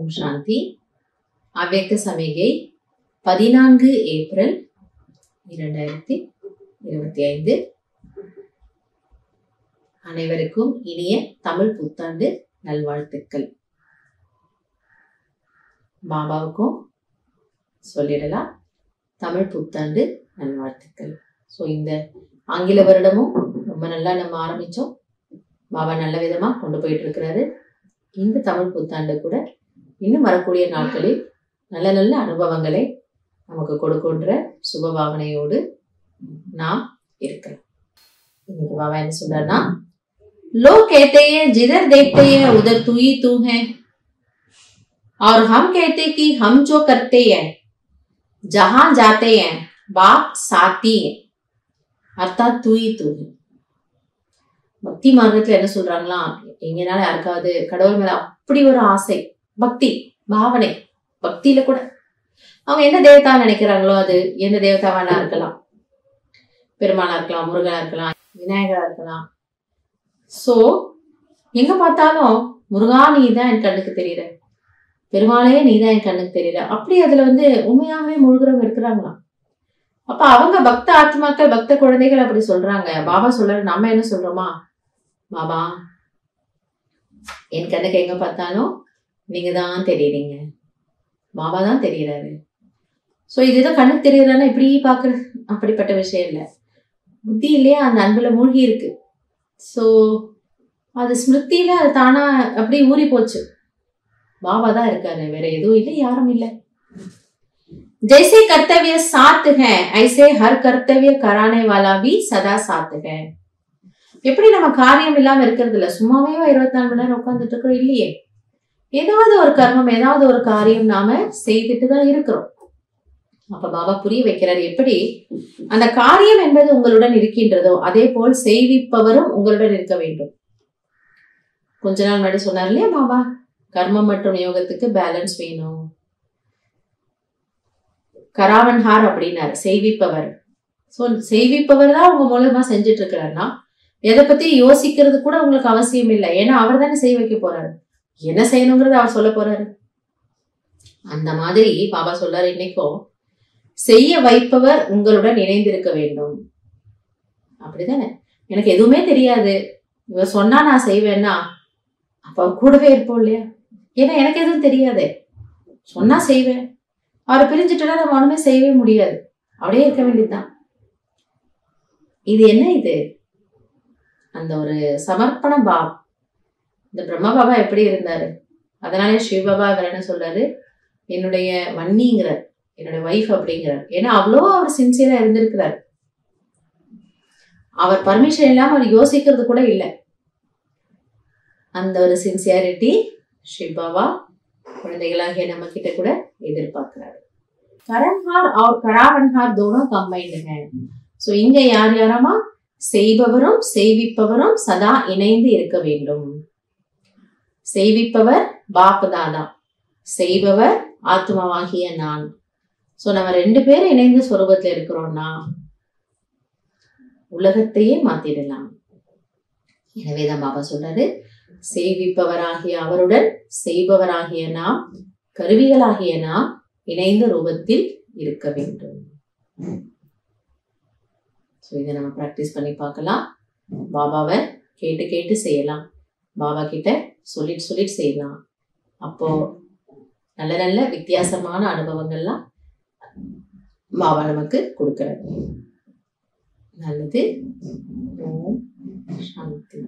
ஓம் சாந்தி. அவ்யக்த சமிகை 14 ஏப்ரல் 2025. அனைவருக்கும் இனிய தமிழ் புத்தாண்டு நல்வாழ்த்துக்கள். பாபாவுக்கும் சொல்லிடலாம் தமிழ் புத்தாண்டு நல்வாழ்த்துக்கள். ஸோ இந்த ஆங்கில வருடமும் ரொம்ப நல்லா நம்ம ஆரம்பிச்சோம். பாபா நல்ல விதமா கொண்டு போயிட்டு இருக்கிறாரு. இந்த தமிழ் புத்தாண்டு கூட இன்னும் வரக்கூடிய நாட்களில் நல்ல நல்ல அனுபவங்களை நமக்கு கொடுக்கின்ற சுபபாவனையோடு நாம் இருக்கலாம். இன்னைக்கு பாபா என்ன சொல்றாருன்னா, लोग कहते हैं जिधर देखते हैं उधर तू ही तू है, और हम कहते कि हम जो करते हैं जहां जाते हैं बाप साथी है, अर्थात तू ही तू है. பக்தி மார்க்கத்துல என்ன சொல்றாங்களா, எங்கனால யாருக்காவது கடவுள் மேல அப்படி ஒரு ஆசை, பக்தி பாவனை, பக்தியில கூட அவங்க எந்த தேவதா நினைக்கிறாங்களோ அது எந்த தேவதாவானா இருக்கலாம், பெருமாளா இருக்கலாம், முருகனா இருக்கலாம், விநாயகரா இருக்கலாம். சோ எங்க பார்த்தாலும் முருகா நீதான் என் கண்ணுக்கு தெரியற, பெருமாளே நீதான் என் கண்ணுக்கு தெரியற, அப்படி அதுல உண்மையாகவே முழுகிறவங்க இருக்கிறாங்களாம். அப்ப அவங்க பக்த ஆத்மாக்கள், பக்த குழந்தைகள் அப்படி சொல்றாங்க. பாபா சொல்றாரு, நம்ம என்ன சொல்றோமா, பாபா என் கண்ணுக்கு எங்க பார்த்தாலும் நீங்க தான் தெரியுறீங்க, பாபா தான் தெரியறாரு. சோ இது ஏதோ கண்ணுக்கு தெரியறதுனா இப்படி பாக்குறது அப்படிப்பட்ட விஷயம் இல்ல. புத்தி இல்லையா அந்த அன்புல மூழ்கி இருக்கு. சோ அது ஸ்மிருதியில அது தானா அப்படி ஊறி போச்சு. பாபா தான் இருக்காரு, வேற எதுவும் இல்லை, யாரும் இல்லை. जैसे कर्तव्य साथ है ऐसे हर कर्तव्य कराने वाला भी सदा साथ है. எப்படி நம்ம காரியம் இல்லாம இருக்கிறது இல்ல, சும்மாவே 24 மணி நேரம் உட்கார்ந்துட்டு இருக்கிறோம் இல்லையே. ஏதாவது ஒரு கர்மம், ஏதாவது ஒரு காரியம் நாம செய்துட்டு தான் இருக்கிறோம். அப்ப பாபா புரிய வைக்கிறார், எப்படி அந்த காரியம் என்பது உங்களுடன் இருக்கின்றதோ அதே போல் செய்விப்பவரும் உங்களுடன் இருக்க வேண்டும். கொஞ்ச நாள் முன்னாடி சொன்னார் இல்லையா பாபா, கர்மம் மற்றும் யோகத்துக்கு பேலன்ஸ் வேணும். கராவன்ஹார் அப்படின்னாரு, செய்விப்பவர். சோ செய்விப்பவர் தான் உங்க மூலமா செஞ்சுட்டு இருக்கிறாருன்னா எதை பத்தி யோசிக்கிறது கூட உங்களுக்கு அவசியம் இல்லை. ஏன்னா அவர் தானே செய்ய வைக்க போறாரு, என்ன செய்யணுங்கிறது அவர் சொல்ல போறாரு. அந்த மாதிரி பாபா சொல்றாரு, இன்னைக்கும் செய்ய வைப்பவர் உங்களுடன் இணைந்திருக்க வேண்டும். அப்படிதானே, எனக்கு எதுவுமே தெரியாது, இவர் சொன்னா நான் செய்வேன்னா அப்ப கூடவே இருப்போம் இல்லையா. ஏன்னா எனக்கு எதுவும் தெரியாதே, சொன்னா செய்வேன். அவரை பிரிஞ்சுட்டா நம்ம ஒண்ணுமே செய்யவே முடியாது, அப்படியே இருக்க வேண்டியதுதான். இது என்ன, இது அந்த ஒரு சமர்ப்பண பாவம். இந்த பிரம்ம பாபா எப்படி இருந்தாரு, அதனாலே சிவ பாபா இவர் என்ன சொல்றாரு, என்னுடைய வன்னிங்கிறார், என்னுடைய வைஃப் அப்படிங்கிறார். ஏன்னா அவ்வளோ அவர் சின்சியரா இருந்திருக்கிறார். அவர் பர்மிஷன் இல்லாம அவர் யோசிக்கிறது கூட இல்லை. அந்த ஒரு சின்சியாரிட்டி சிவ பாபா குழந்தைகளாகிய நம்ம கிட்ட கூட எதிர்பார்க்கிறாரு. கரன்ஹார் और கராவன்ஹார் दोनों कंबाइंड है. சோ இங்க யார் யாராமா, செய்பவரும் செய்விப்பவரும் சதா இணைந்து இருக்க வேண்டும். செய்விப்பவர் பாப் தாதா, செய்பவர் ஆத்மாவாகிய நான். சோ நம்ம 2 பேரும் இணைந்து சொரூபத்துல இருக்கிறோம்னா உலகத்தையே மாத்திடலாம். எனவேதான் பாபா சொல்றாரு, செய்விப்பவராகிய அவருடன் செய்பவராகிய நாம், கருவிகளாகிய நாம் இணைந்த ரூபத்தில் இருக்க வேண்டும். இதை நம்ம பிராக்டிஸ் பண்ணி பார்க்கலாம். பாபாவை கேட்டு கேட்டு செய்யலாம், பாபா கிட்ட சொல்லிட்டு சொல்லிட்டு செய்யலாம். அப்போ நல்ல நல்ல வித்தியாசமான அனுபவங்கள்லாம் பாபா நமக்கு கொடுக்கிறார். நல்லது. ஓம் சாந்தி.